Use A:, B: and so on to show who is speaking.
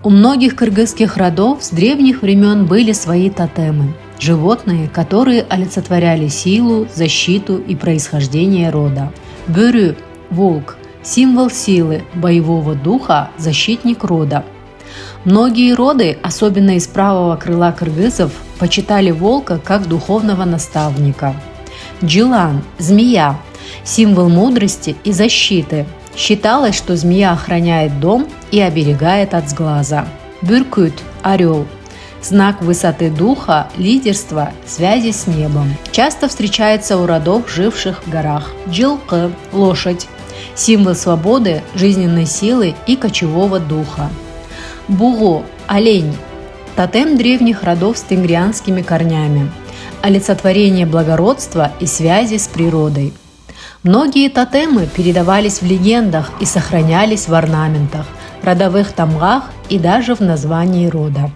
A: У многих кыргызских родов с древних времен были свои тотемы – животные, которые олицетворяли силу, защиту и происхождение рода. Бөрү – волк, символ силы, боевого духа, защитник рода. Многие роды, особенно из правого крыла кыргызов, почитали волка как духовного наставника. Джилан – змея, символ мудрости и защиты. Считалось, что змея охраняет дом и оберегает от сглаза. Бүркүт – орел, знак высоты духа, лидерства, связи с небом. Часто встречается у родов, живших в горах. Джилкы – лошадь, символ свободы, жизненной силы и кочевого духа. Буго – олень, тотем древних родов с тенгрианскими корнями, олицетворение благородства и связи с природой. Многие тотемы передавались в легендах и сохранялись в орнаментах, родовых тамгах и даже в названии рода.